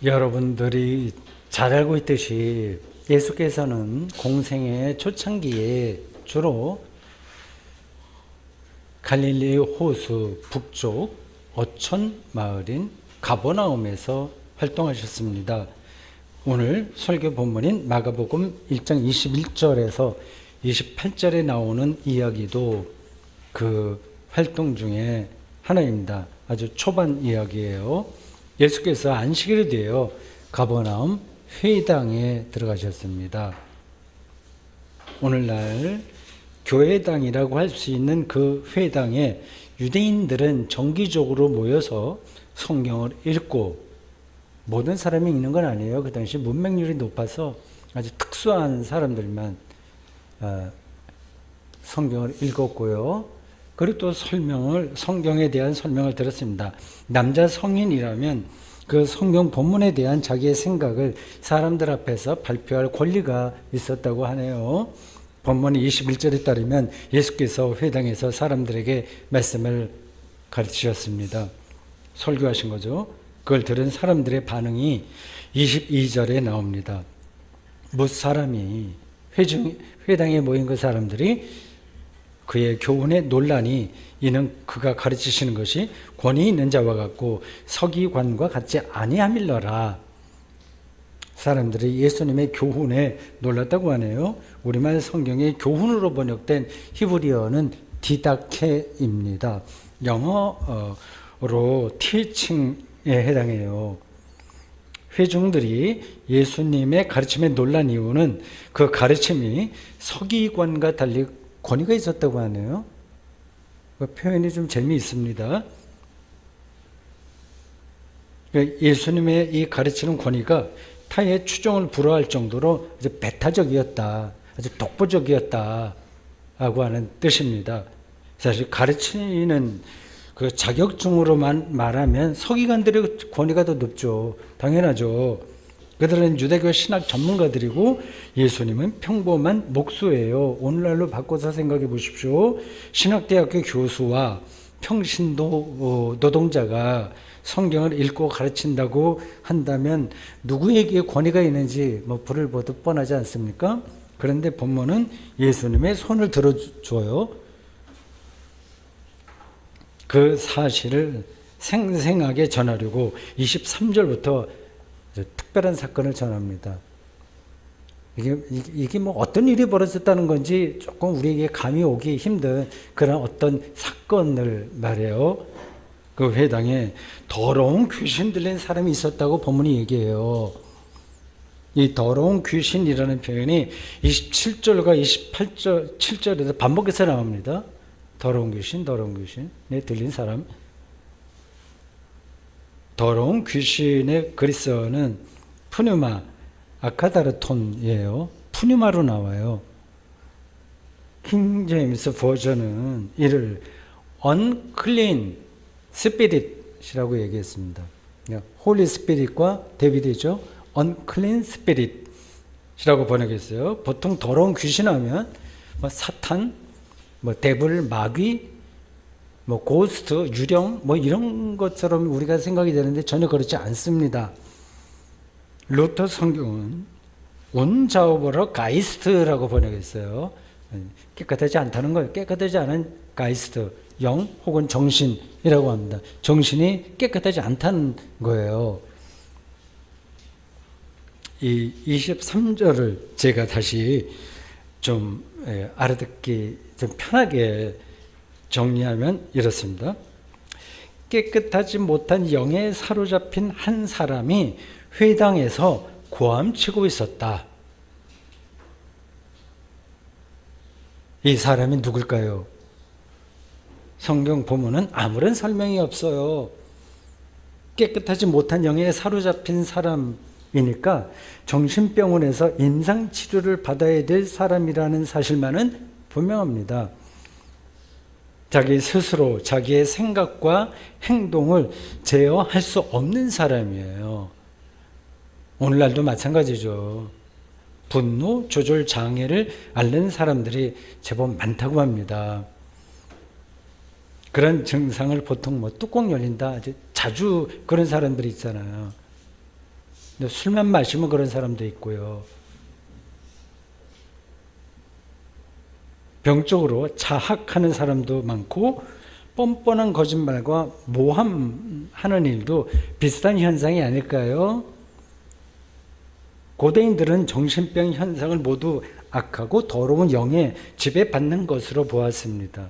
여러분들이 잘 알고 있듯이 예수께서는 공생의 초창기에 주로 갈릴리 호수 북쪽 어촌 마을인 가버나움에서 활동하셨습니다. 오늘 설교 본문인 마가복음 1장 21절에서 28절에 나오는 이야기도 그 활동 중에 하나입니다. 아주 초반 이야기예요. 예수께서 안식일이 되어 가버나움 회당에 들어가셨습니다. 오늘날 교회당이라고 할 수 있는 그 회당에 유대인들은 정기적으로 모여서 성경을 읽고, 모든 사람이 읽는 건 아니에요. 그 당시 문맹률이 높아서 아주 특수한 사람들만 성경을 읽었고요. 그리고 또 성경에 대한 설명을 들었습니다. 남자 성인이라면 그 성경 본문에 대한 자기의 생각을 사람들 앞에서 발표할 권리가 있었다고 하네요. 본문 21절에 따르면 예수께서 회당에서 사람들에게 말씀을 가르치셨습니다. 설교하신 거죠. 그걸 들은 사람들의 반응이 22절에 나옵니다. 못 사람이 회당에 모인 그 사람들이 그의 교훈에 논란이, 이는 그가 가르치시는 것이 권위 있는 자와 같고 서기관과 같지 아니함일러라. 사람들이 예수님의 교훈에 놀랐다고 하네요. 우리말 성경의 교훈으로 번역된 히브리어는 디다케입니다. 영어로 teaching에 해당해요. 회중들이 예수님의 가르침에 놀란 이유는 그 가르침이 서기관과 달리 권위가 있었다고 하네요. 그 표현이 좀 재미있습니다. 예수님의 이 가르치는 권위가 타의 추종을 불허할 정도로 아주 배타적이었다, 아주 독보적이었다 라고 하는 뜻입니다. 사실 가르치는 그 자격증으로만 말하면 서기관들의 권위가 더 높죠. 당연하죠. 그들은 유대교 신학 전문가들이고 예수님은 평범한 목수예요. 오늘날로 바꿔서 생각해 보십시오. 신학대학교 교수와 평신도 노동자가 성경을 읽고 가르친다고 한다면 누구에게 권위가 있는지 불을 보듯 뻔하지 않습니까? 그런데 본문은 예수님의 손을 들어줘요. 그 사실을 생생하게 전하려고 23절부터 특별한 사건을 전합니다. 이게 어떤 일이 벌어졌다는 건지 조금 우리에게 감이 오기 힘든 그런 어떤 사건을 말해요. 그 회당에 더러운 귀신 들린 사람이 있었다고 본문이 얘기해요. 이 더러운 귀신이라는 표현이 27절과 28절, 7절에서 반복해서 나옵니다. 더러운 귀신, 들린 사람. 더러운 귀신의 그리스어는 푸뉴마, 아카다르톤이에요. 푸뉴마로 나와요. 킹 제임스 버전은 이를 unclean spirit이라고 얘기했습니다. 홀리 스피릿과 대비되죠. unclean spirit이라고 번역했어요. 보통 더러운 귀신 하면 사탄, 데블, 마귀, 고스트, 유령, 이런 것처럼 우리가 생각이 되는데 전혀 그렇지 않습니다. 루터 성경은 운자우버러 가이스트라고 번역했어요. 깨끗하지 않다는 거예요. 깨끗하지 않은 가이스트, 영 혹은 정신이라고 합니다. 정신이 깨끗하지 않다는 거예요. 이 23절을 제가 다시 좀 알아듣기 좀 편하게 정리하면 이렇습니다. 깨끗하지 못한 영에 사로잡힌 한 사람이 회당에서 고함치고 있었다. 이 사람이 누굴까요? 성경 보면은 아무런 설명이 없어요. 깨끗하지 못한 영에 사로잡힌 사람이니까 정신병원에서 임상치료를 받아야 될 사람이라는 사실만은 분명합니다. 자기 스스로 자기의 생각과 행동을 제어할 수 없는 사람이에요. 오늘날도 마찬가지죠. 분노 조절 장애를 앓는 사람들이 제법 많다고 합니다. 그런 증상을 보통 뚜껑 열린다, 아주 자주 그런 사람들이 있잖아요. 근데 술만 마시면 그런 사람도 있고요. 병적으로 자학하는 사람도 많고 뻔뻔한 거짓말과 모함하는 일도 비슷한 현상이 아닐까요? 고대인들은 정신병 현상을 모두 악하고 더러운 영에 지배받는 것으로 보았습니다.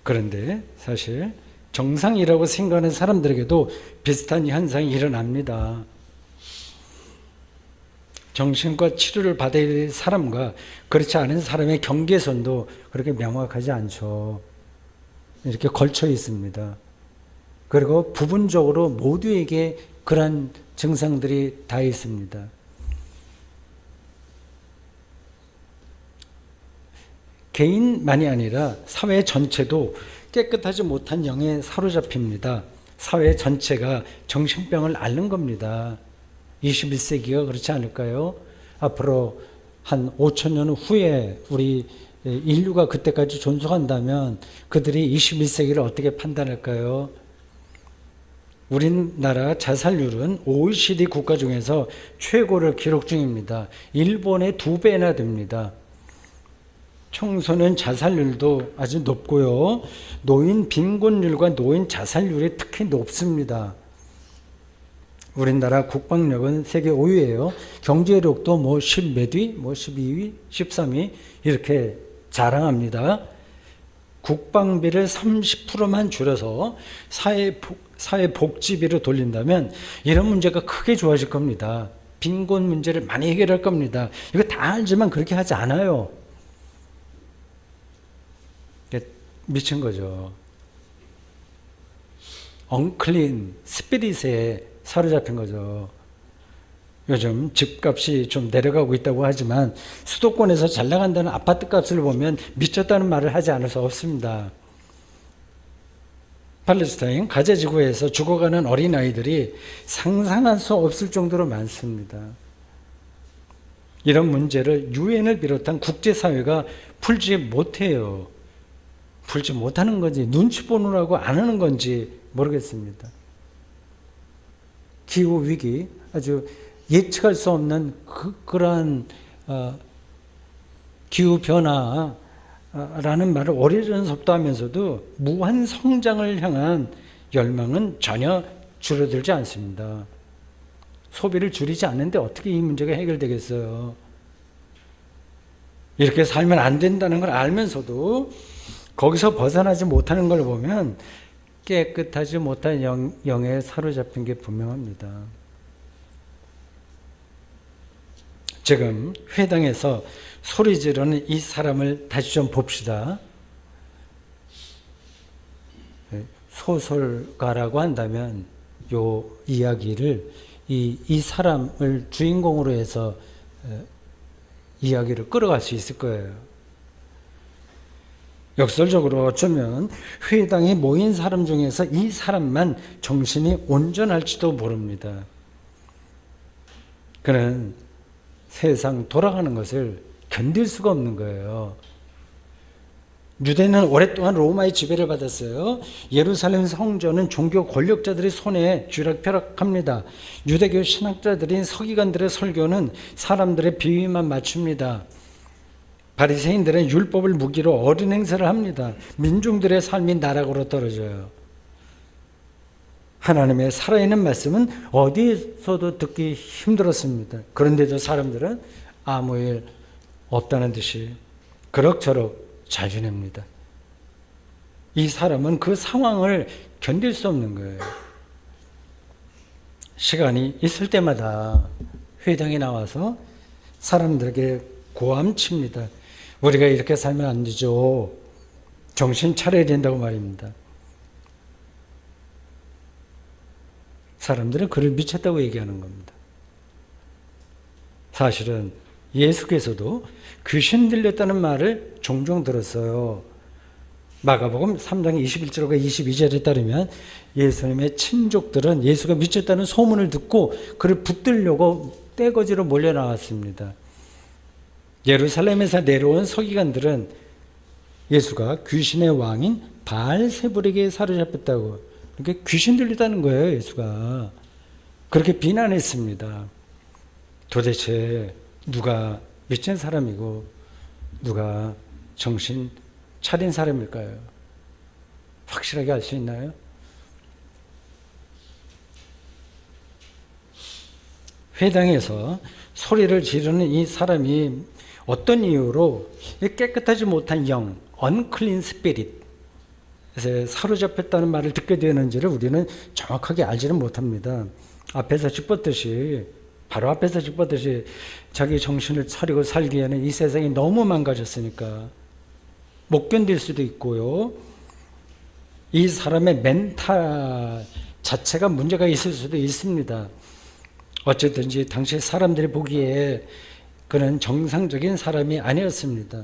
그런데 사실 정상이라고 생각하는 사람들에게도 비슷한 현상이 일어납니다. 정신과 치료를 받아야 될 사람과 그렇지 않은 사람의 경계선도 그렇게 명확하지 않죠. 이렇게 걸쳐 있습니다. 그리고 부분적으로 모두에게 그런 증상들이 다 있습니다. 개인만이 아니라 사회 전체도 깨끗하지 못한 영에 사로잡힙니다. 사회 전체가 정신병을 앓는 겁니다. 21세기가 그렇지 않을까요? 앞으로 한 5,000년 후에 우리 인류가 그때까지 존속한다면 그들이 21세기를 어떻게 판단할까요? 우리나라 자살률은 OECD 국가 중에서 최고를 기록 중입니다. 일본의 2배나 됩니다. 청소년 자살률도 아주 높고요. 노인 빈곤율과 노인 자살률이 특히 높습니다. 우리나라 국방력은 세계 5위예요. 경제력도 10몇 위, 12위, 13위 이렇게 자랑합니다. 국방비를 30%만 줄여서 사회복지비로 돌린다면 이런 문제가 크게 좋아질 겁니다. 빈곤 문제를 많이 해결할 겁니다. 이거 다 알지만 그렇게 하지 않아요. 미친 거죠. 엉클린 스피릿에 사로잡힌 거죠. 요즘 집값이 좀 내려가고 있다고 하지만 수도권에서 잘 나간다는 아파트 값을 보면 미쳤다는 말을 하지 않을 수 없습니다. 팔레스타인 가자지구에서 죽어가는 어린아이들이 상상할 수 없을 정도로 많습니다. 이런 문제를 유엔을 비롯한 국제사회가 풀지 못해요. 풀지 못하는 건지 눈치 보느라고 안 하는 건지 모르겠습니다. 기후위기 아주 예측할 수 없는 그러한 기후변화라는 말을 오래전부터 하면서도 무한 성장을 향한 열망은 전혀 줄어들지 않습니다. 소비를 줄이지 않는데 어떻게 이 문제가 해결되겠어요? 이렇게 살면 안 된다는 걸 알면서도 거기서 벗어나지 못하는 걸 보면 깨끗하지 못한 영에 사로잡힌 게 분명합니다. 지금 회당에서 소리 지르는 이 사람을 다시 좀 봅시다. 소설가라고 한다면 요 이야기를 이 사람을 주인공으로 해서 이야기를 끌어갈 수 있을 거예요. 역설적으로 어쩌면 회당에 모인 사람 중에서 이 사람만 정신이 온전할지도 모릅니다. 그는 세상 돌아가는 것을 견딜 수가 없는 거예요. 유대는 오랫동안 로마의 지배를 받았어요. 예루살렘 성전은 종교 권력자들의 손에 쥐락펴락합니다. 유대교 신학자들인 서기관들의 설교는 사람들의 비위만 맞춥니다. 바리새인들은 율법을 무기로 어린 행세를 합니다. 민중들의 삶이 나락으로 떨어져요. 하나님의 살아있는 말씀은 어디서도 듣기 힘들었습니다. 그런데도 사람들은 아무 일 없다는 듯이 그럭저럭 잘 지냅니다. 이 사람은 그 상황을 견딜 수 없는 거예요. 시간이 있을 때마다 회당에 나와서 사람들에게 고함칩니다. 우리가 이렇게 살면 안 되죠. 정신 차려야 된다고 말입니다. 사람들은 그를 미쳤다고 얘기하는 겁니다. 사실은 예수께서도 귀신 들렸다는 말을 종종 들었어요. 마가복음 3장 21절과 22절에 따르면 예수님의 친족들은 예수가 미쳤다는 소문을 듣고 그를 붙들려고 떼거지로 몰려 나왔습니다. 예루살렘에서 내려온 서기관들은 예수가 귀신의 왕인 바알세불에게 사로잡혔다고, 이렇게 귀신 들리다는 거예요. 예수가 그렇게 비난했습니다. 도대체 누가 미친 사람이고 누가 정신 차린 사람일까요? 확실하게 알 수 있나요? 회당에서 소리를 지르는 이 사람이 어떤 이유로 깨끗하지 못한 영, unclean spirit, 에서 사로잡혔다는 말을 듣게 되는지를 우리는 정확하게 알지는 못합니다. 앞에서 짚었듯이, 바로 앞에서 짚었듯이 자기 정신을 차리고 살기에는 이 세상이 너무 망가졌으니까 못 견딜 수도 있고요. 이 사람의 멘탈 자체가 문제가 있을 수도 있습니다. 어쨌든지 당시 사람들이 보기에 그는 정상적인 사람이 아니었습니다.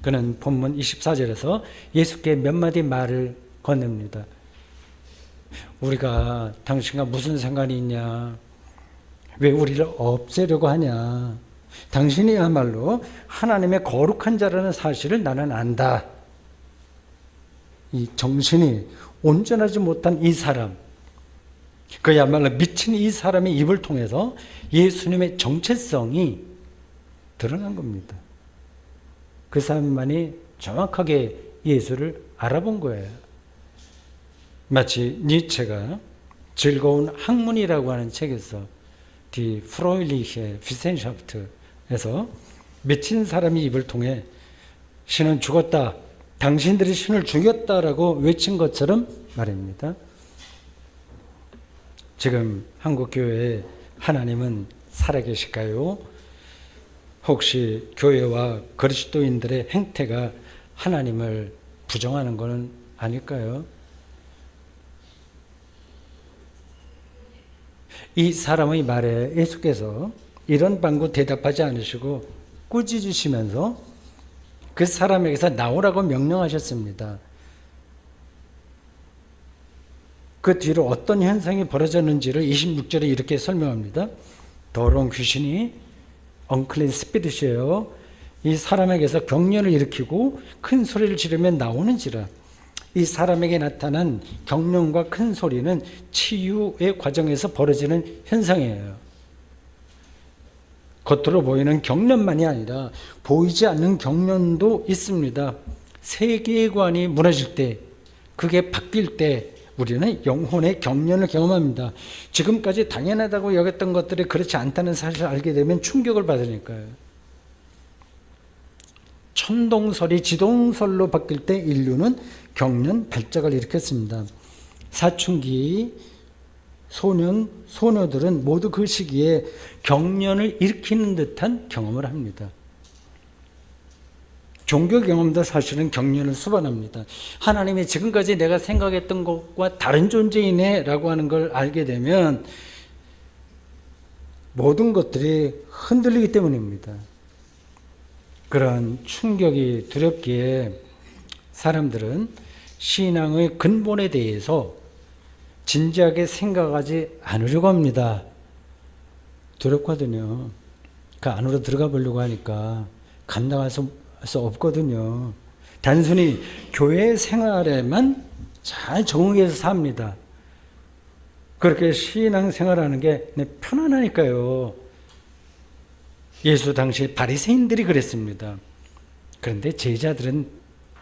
그는 본문 24절에서 예수께 몇 마디 말을 건넵니다. 우리가 당신과 무슨 상관이 있냐? 왜 우리를 없애려고 하냐? 당신이야말로 하나님의 거룩한 자라는 사실을 나는 안다. 이 정신이 온전하지 못한 이 사람, 그야말로 미친 이 사람의 입을 통해서 예수님의 정체성이 드러난 겁니다. 그 사람만이 정확하게 예수를 알아본 거예요. 마치 니체가 즐거운 학문이라고 하는 책에서 Die Fröhliche Wissenschaft에서 미친 사람의 입을 통해 신은 죽었다, 당신들이 신을 죽였다라고 외친 것처럼 말입니다. 지금 한국교회에 하나님은 살아계실까요? 혹시 교회와 그리스도인들의 행태가 하나님을 부정하는 것은 아닐까요? 이 사람의 말에 예수께서 이런 방구 대답하지 않으시고 꾸짖으시면서 그 사람에게서 나오라고 명령하셨습니다. 그 뒤로 어떤 현상이 벌어졌는지를 26절에 이렇게 설명합니다. 더러운 귀신이 unclean spirit이에요. 이 사람에게서 경련을 일으키고 큰 소리를 지르면 나오는지라. 이 사람에게 나타난 경련과 큰 소리는 치유의 과정에서 벌어지는 현상이에요. 겉으로 보이는 경련만이 아니라 보이지 않는 경련도 있습니다. 세계관이 무너질 때, 그게 바뀔 때 우리는 영혼의 경련을 경험합니다. 지금까지 당연하다고 여겼던 것들이 그렇지 않다는 사실을 알게 되면 충격을 받으니까요. 천동설이 지동설로 바뀔 때 인류는 경련 발작을 일으켰습니다. 사춘기 소년, 소녀들은 모두 그 시기에 경련을 일으키는 듯한 경험을 합니다. 종교 경험도 사실은 경련을 수반합니다. 하나님이 지금까지 내가 생각했던 것과 다른 존재이네 라고 하는 걸 알게 되면 모든 것들이 흔들리기 때문입니다. 그런 충격이 두렵기에 사람들은 신앙의 근본에 대해서 진지하게 생각하지 않으려고 합니다. 두렵거든요. 그 안으로 들어가 보려고 하니까 감당할 수 없거든요. 단순히 교회 생활에만 잘 적응해서 삽니다. 그렇게 신앙 생활하는 게 편안하니까요. 예수 당시 바리새인들이 그랬습니다. 그런데 제자들은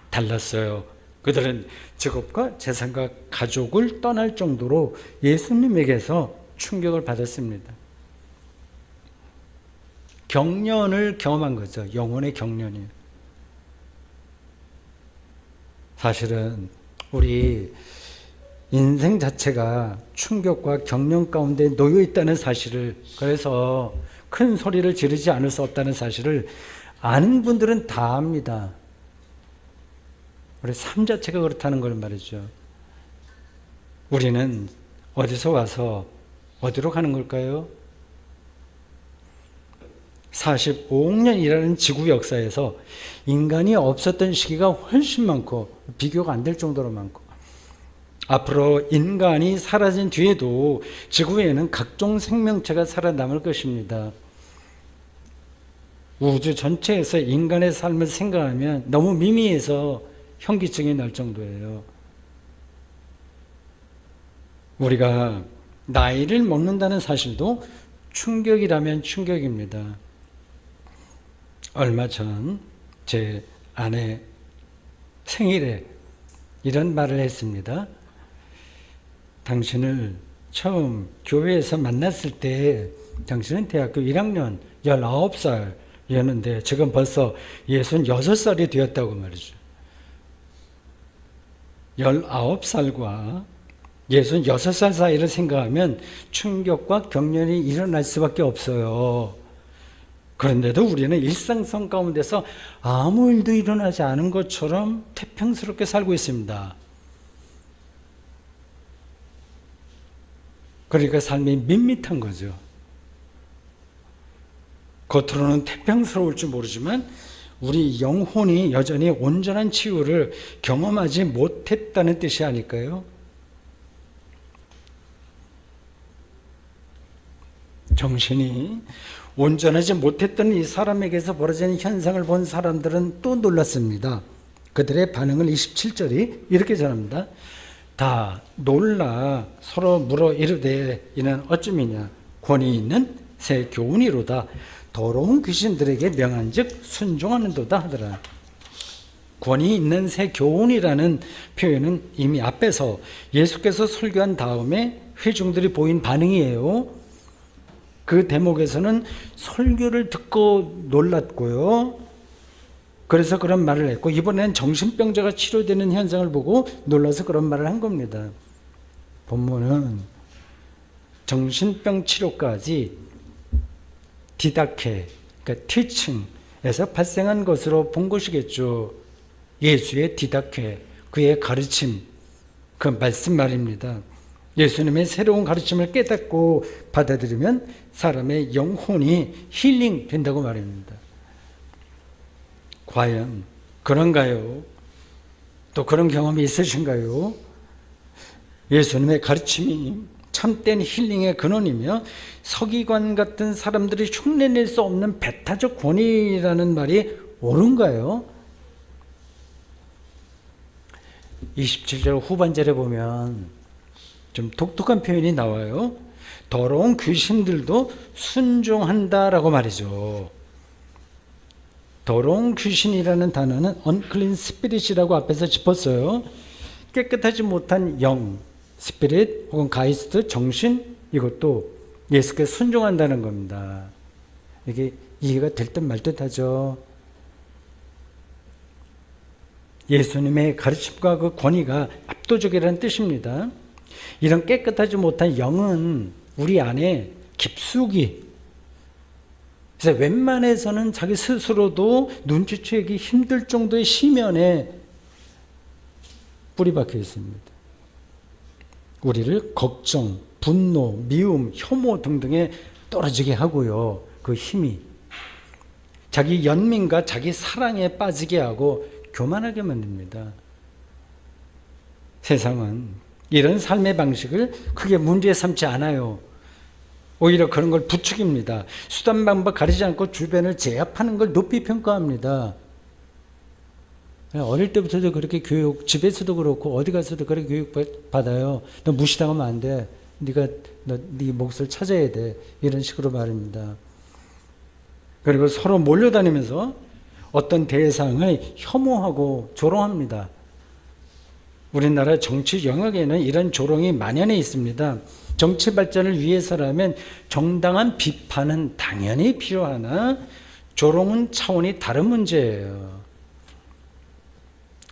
달랐어요. 그들은 직업과 재산과 가족을 떠날 정도로 예수님에게서 충격을 받았습니다. 경련을 경험한 거죠. 영혼의 경련이요. 사실은 우리 인생 자체가 충격과 경련 가운데 놓여 있다는 사실을, 그래서 큰 소리를 지르지 않을 수 없다는 사실을 아는 분들은 다 압니다. 우리 삶 자체가 그렇다는 걸 말이죠. 우리는 어디서 와서 어디로 가는 걸까요? 45억 년이라는 지구 역사에서 인간이 없었던 시기가 훨씬 많고 비교가 안 될 정도로 많고, 앞으로 인간이 사라진 뒤에도 지구에는 각종 생명체가 살아남을 것입니다. 우주 전체에서 인간의 삶을 생각하면 너무 미미해서 현기증이 날 정도예요. 우리가 나이를 먹는다는 사실도 충격이라면 충격입니다. 얼마 전 제 아내 생일에 이런 말을 했습니다. 당신을 처음 교회에서 만났을 때 당신은 대학교 1학년 19살이었는데 지금 벌써 66살이 되었다고 말이죠. 19살과 66살 사이를 생각하면 충격과 경련이 일어날 수밖에 없어요. 그런데도 우리는 일상성 가운데서 아무 일도 일어나지 않은 것처럼 태평스럽게 살고 있습니다. 그러니까 삶이 밋밋한 거죠. 겉으로는 태평스러울지 모르지만 우리 영혼이 여전히 온전한 치유를 경험하지 못했다는 뜻이 아닐까요? 정신이 온전하지 못했던 이 사람에게서 벌어진 현상을 본 사람들은 또 놀랐습니다. 그들의 반응을 27절이 이렇게 전합니다. 다 놀라 서로 물어 이르되 이는 어찌미냐 권위 있는 새 교훈이로다 더러운 귀신들에게 명한즉 순종하는도다 하더라. 권위 있는 새 교훈이라는 표현은 이미 앞에서 예수께서 설교한 다음에 회중들이 보인 반응이에요. 그 대목에서는 설교를 듣고 놀랐고요. 그래서 그런 말을 했고 이번에는 정신병자가 치료되는 현상을 보고 놀라서 그런 말을 한 겁니다. 본문은 정신병 치료까지 디다케, 그러니까 티칭에서 발생한 것으로 본 것이겠죠. 예수의 디다케, 그의 가르침, 그 말씀 말입니다. 예수님의 새로운 가르침을 깨닫고 받아들이면 사람의 영혼이 힐링 된다고 말입니다. 과연 그런가요? 또 그런 경험이 있으신가요? 예수님의 가르침이 참된 힐링의 근원이며 서기관 같은 사람들이 흉내낼 수 없는 배타적 권위라는 말이 옳은가요? 27절 후반절에 보면 좀 독특한 표현이 나와요. 더러운 귀신들도 순종한다라고 말이죠. 더러운 귀신이라는 단어는 unclean spirit이라고 앞에서 짚었어요. 깨끗하지 못한 영, 스피릿 혹은 가이스트, 정신, 이것도 예수께 순종한다는 겁니다. 이게 이해가 될 듯 말 듯하죠. 예수님의 가르침과 그 권위가 압도적이라는 뜻입니다. 이런 깨끗하지 못한 영은 우리 안에 깊숙이, 그래서 웬만해서는 자기 스스로도 눈치채기 힘들 정도의 심연에 뿌리 박혀 있습니다. 우리를 걱정, 분노, 미움, 혐오 등등에 떨어지게 하고요. 그 힘이 자기 연민과 자기 사랑에 빠지게 하고 교만하게 만듭니다. 세상은 이런 삶의 방식을 크게 문제 삼지 않아요. 오히려 그런 걸 부추깁니다. 수단 방법 가리지 않고 주변을 제압하는 걸 높이 평가합니다. 어릴 때부터도 그렇게 교육, 집에서도 그렇고 어디 가서도 그렇게 교육 받아요. 너 무시당하면 안 돼. 네가 네 몫을 찾아야 돼. 이런 식으로 말입니다. 그리고 서로 몰려다니면서 어떤 대상을 혐오하고 조롱합니다. 우리나라 정치 영역에는 이런 조롱이 만연해 있습니다. 정치 발전을 위해서라면 정당한 비판은 당연히 필요하나 조롱은 차원이 다른 문제예요.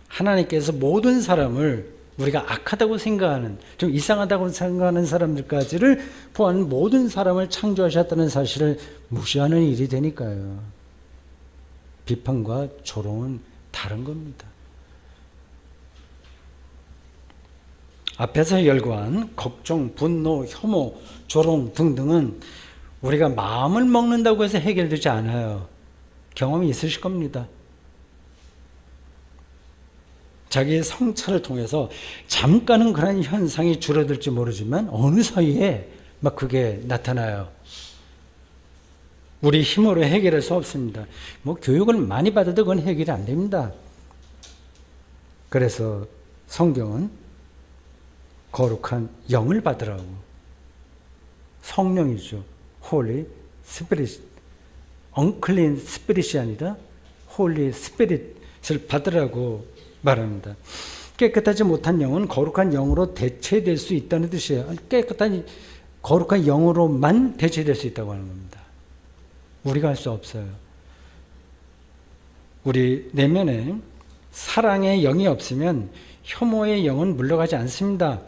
하나님께서 모든 사람을 우리가 악하다고 생각하는, 좀 이상하다고 생각하는 사람들까지를 포함한 모든 사람을 창조하셨다는 사실을 무시하는 일이 되니까요. 비판과 조롱은 다른 겁니다. 앞에서 열거한 걱정, 분노, 혐오, 조롱 등등은 우리가 마음을 먹는다고 해서 해결되지 않아요. 경험이 있으실 겁니다. 자기의 성찰을 통해서 잠깐은 그런 현상이 줄어들지 모르지만 어느 사이에 막 그게 나타나요. 우리 힘으로 해결할 수 없습니다. 뭐 교육을 많이 받아도 그건 해결이 안 됩니다. 그래서 성경은 거룩한 영을 받으라고, 성령이죠. 홀리 스피릿. 언클린 스피릿이 아니라 홀리 스피릿을 받으라고 말합니다. 깨끗하지 못한 영은 거룩한 영으로 대체될 수 있다는 뜻이에요. 깨끗한 거룩한 영으로만 대체될 수 있다고 하는 겁니다. 우리가 할 수 없어요. 우리 내면에 사랑의 영이 없으면 혐오의 영은 물러가지 않습니다.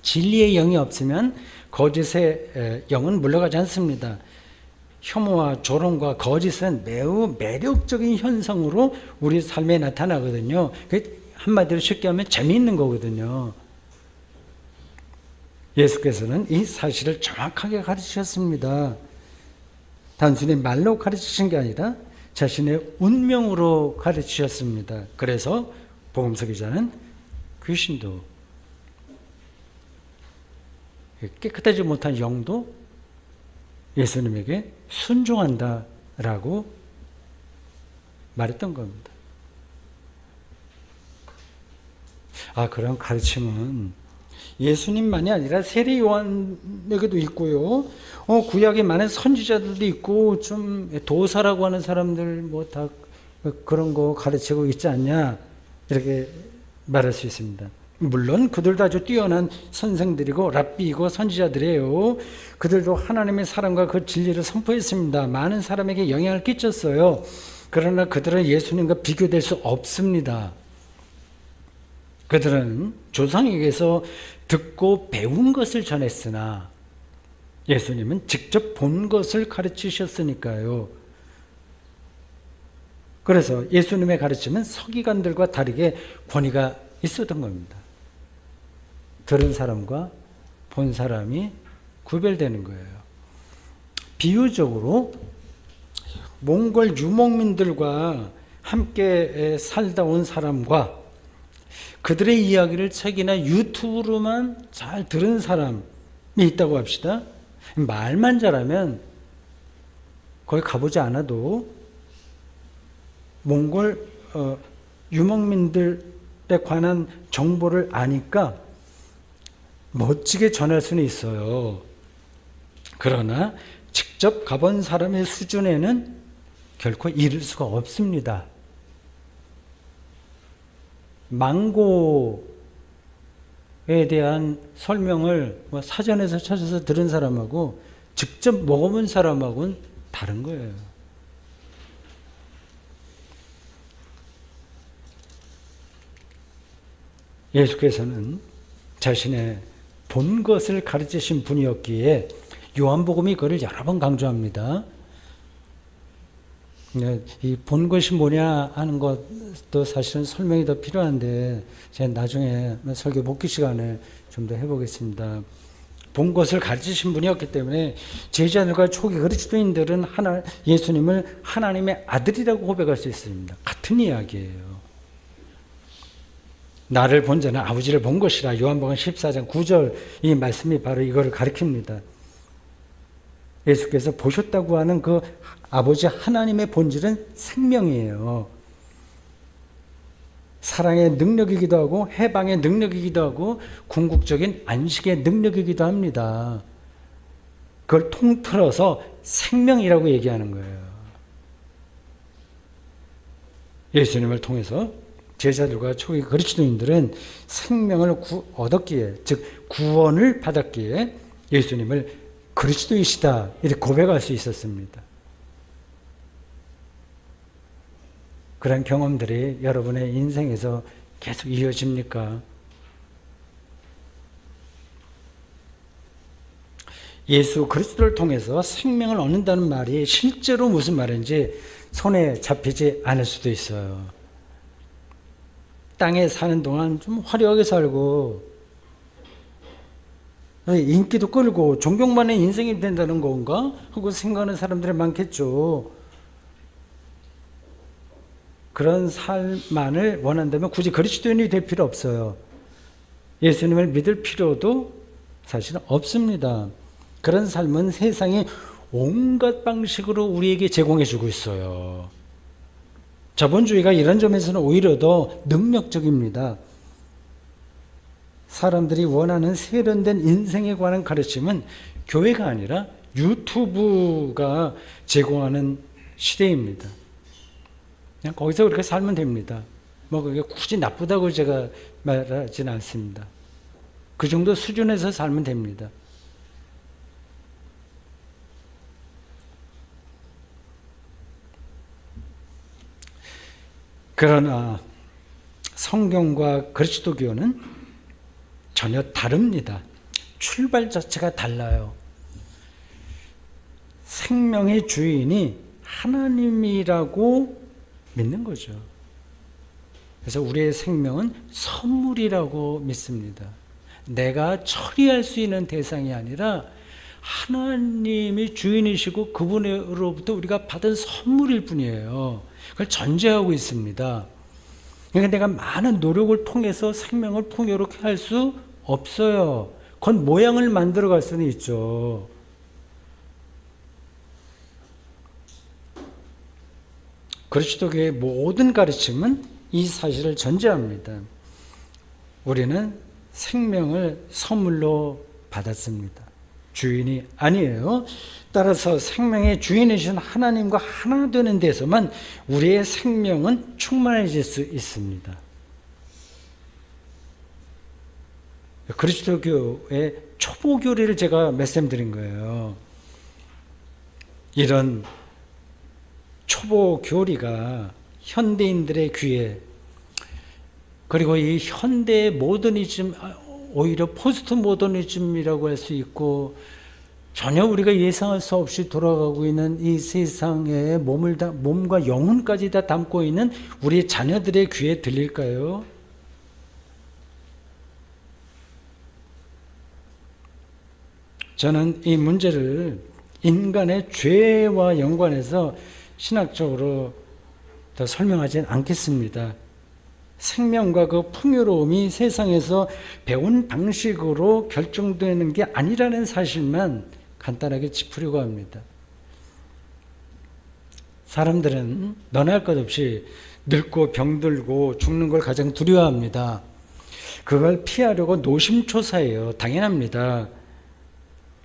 진리의 영이 없으면 거짓의 영은 물러가지 않습니다. 혐오와 조롱과 거짓은 매우 매력적인 현상으로 우리 삶에 나타나거든요. 한마디로 쉽게 하면 재미있는 거거든요. 예수께서는 이 사실을 정확하게 가르치셨습니다. 단순히 말로 가르치신 게 아니라 자신의 운명으로 가르치셨습니다. 그래서 복음서 기자는 귀신도 깨끗하지 못한 영도 예수님에게 순종한다라고 말했던 겁니다. 그런 가르침은 예수님만이 아니라 세례 요한에게도 있고요. 구약에 많은 선지자들도 있고 좀 도사라고 하는 사람들 뭐 다 그런 거 가르치고 있지 않냐 이렇게 말할 수 있습니다. 물론 그들도 아주 뛰어난 선생들이고 랍비이고 선지자들이에요. 그들도 하나님의 사랑과 그 진리를 선포했습니다. 많은 사람에게 영향을 끼쳤어요. 그러나 그들은 예수님과 비교될 수 없습니다. 그들은 조상에게서 듣고 배운 것을 전했으나 예수님은 직접 본 것을 가르치셨으니까요. 그래서 예수님의 가르침은 서기관들과 다르게 권위가 있었던 겁니다. 들은 사람과 본 사람이 구별되는 거예요. 비유적으로 몽골 유목민들과 함께 살다 온 사람과 그들의 이야기를 책이나 유튜브로만 잘 들은 사람이 있다고 합시다. 말만 잘하면 거기 가보지 않아도 몽골 유목민들에 관한 정보를 아니까 멋지게 전할 수는 있어요. 그러나 직접 가본 사람의 수준에는 결코 이를 수가 없습니다. 망고에 대한 설명을 사전에서 찾아서 들은 사람하고 직접 먹어본 사람하고는 다른 거예요. 예수께서는 자신의 본 것을 가르치신 분이었기에 요한복음이 그걸 여러 번 강조합니다. 이 본 것이 뭐냐 하는 것도 사실은 설명이 더 필요한데 제가 나중에 설교 복귀 시간에 좀 더 해보겠습니다. 본 것을 가르치신 분이었기 때문에 제자들과 초기 그리스도인들은 예수님을 하나님의 아들이라고 고백할 수 있습니다. 같은 이야기예요. 나를 본 자는 아버지를 본 것이라. 요한복음 14장 9절 이 말씀이 바로 이거를 가리킵니다. 예수께서 보셨다고 하는 그 아버지 하나님의 본질은 생명이에요. 사랑의 능력이기도 하고 해방의 능력이기도 하고 궁극적인 안식의 능력이기도 합니다. 그걸 통틀어서 생명이라고 얘기하는 거예요. 예수님을 통해서 제자들과 초기 그리스도인들은 생명을 얻었기에, 즉 구원을 받았기에 예수님을 그리스도이시다 이렇게 고백할 수 있었습니다. 그런 경험들이 여러분의 인생에서 계속 이어집니까? 예수 그리스도를 통해서 생명을 얻는다는 말이 실제로 무슨 말인지 손에 잡히지 않을 수도 있어요. 땅에 사는 동안 좀 화려하게 살고 인기도 끌고 존경받는 인생이 된다는 건가? 하고 생각하는 사람들이 많겠죠. 그런 삶만을 원한다면 굳이 그리스도인이 될 필요 없어요. 예수님을 믿을 필요도 사실은 없습니다. 그런 삶은 세상이 온갖 방식으로 우리에게 제공해 주고 있어요. 자본주의가 이런 점에서는 오히려 더 능력적입니다. 사람들이 원하는 세련된 인생에 관한 가르침은 교회가 아니라 유튜브가 제공하는 시대입니다. 그냥 거기서 그렇게 살면 됩니다. 뭐 그게 굳이 나쁘다고 제가 말하지는 않습니다. 그 정도 수준에서 살면 됩니다. 그러나 성경과 그리스도교는 전혀 다릅니다. 출발 자체가 달라요. 생명의 주인이 하나님이라고 믿는 거죠. 그래서 우리의 생명은 선물이라고 믿습니다. 내가 처리할 수 있는 대상이 아니라 하나님이 주인이시고 그분으로부터 우리가 받은 선물일 뿐이에요. 그걸 전제하고 있습니다. 그러니까 내가 많은 노력을 통해서 생명을 풍요롭게 할 수 없어요. 그건 모양을 만들어 갈 수는 있죠. 그리스도교의 모든 가르침은 이 사실을 전제합니다. 우리는 생명을 선물로 받았습니다. 주인이 아니에요. 따라서 생명의 주인이신 하나님과 하나 되는 데서만 우리의 생명은 충만해질 수 있습니다. 그리스도교의 초보 교리를 제가 말씀드린 거예요. 이런 초보 교리가 현대인들의 귀에, 그리고 이 현대 모더니즘, 오히려 포스트 모더니즘이라고 할 수 있고, 전혀 우리가 예상할 수 없이 돌아가고 있는 이 세상에 몸과 영혼까지 다 담고 있는 우리 자녀들의 귀에 들릴까요? 저는 이 문제를 인간의 죄와 연관해서 신학적으로 더 설명하지 않겠습니다. 생명과 그 풍요로움이 세상에서 배운 방식으로 결정되는 게 아니라는 사실만 간단하게 짚으려고 합니다. 사람들은 너나 할 것 없이 늙고 병들고 죽는 걸 가장 두려워합니다. 그걸 피하려고 노심초사해요. 당연합니다.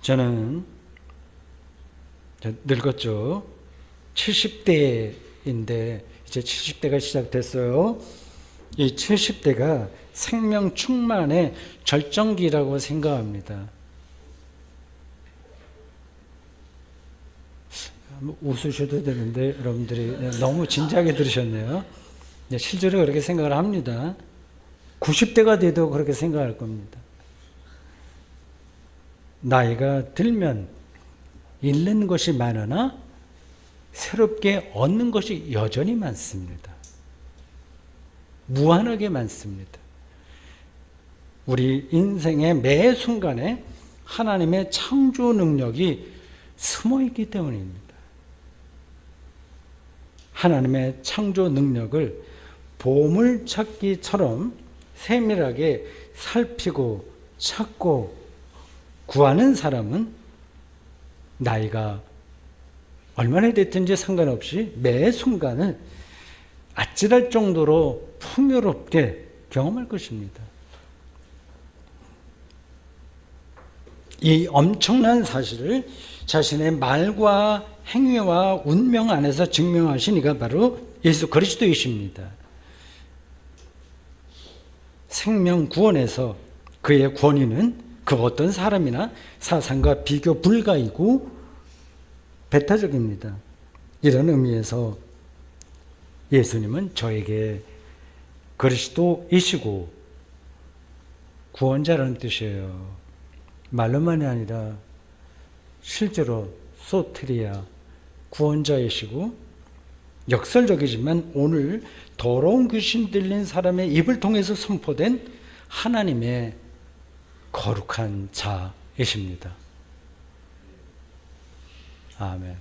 저는 늙었죠. 70대인데 이제 70대가 시작됐어요. 이 70대가 생명 충만의 절정기라고 생각합니다. 웃으셔도 되는데 여러분들이 너무 진지하게 들으셨네요. 실제로 그렇게 생각을 합니다. 90대가 돼도 그렇게 생각할 겁니다. 나이가 들면 잃는 것이 많으나 새롭게 얻는 것이 여전히 많습니다. 무한하게 많습니다. 우리 인생의 매 순간에 하나님의 창조 능력이 숨어 있기 때문입니다. 하나님의 창조 능력을 보물찾기처럼 세밀하게 살피고 찾고 구하는 사람은 나이가 얼마나 됐든지 상관없이 매 순간을 아찔할 정도로 풍요롭게 경험할 것입니다. 이 엄청난 사실을 자신의 말과 행위와 운명 안에서 증명하신 이가 바로 예수 그리스도이십니다. 생명 구원에서 그의 권위는 그 어떤 사람이나 사상과 비교 불가이고 배타적입니다. 이런 의미에서 예수님은 저에게 그리스도이시고 구원자라는 뜻이에요. 말로만이 아니라 실제로 소테리아 구원자이시고 역설적이지만 오늘 더러운 귀신 들린 사람의 입을 통해서 선포된 하나님의 거룩한 자이십니다. 아멘.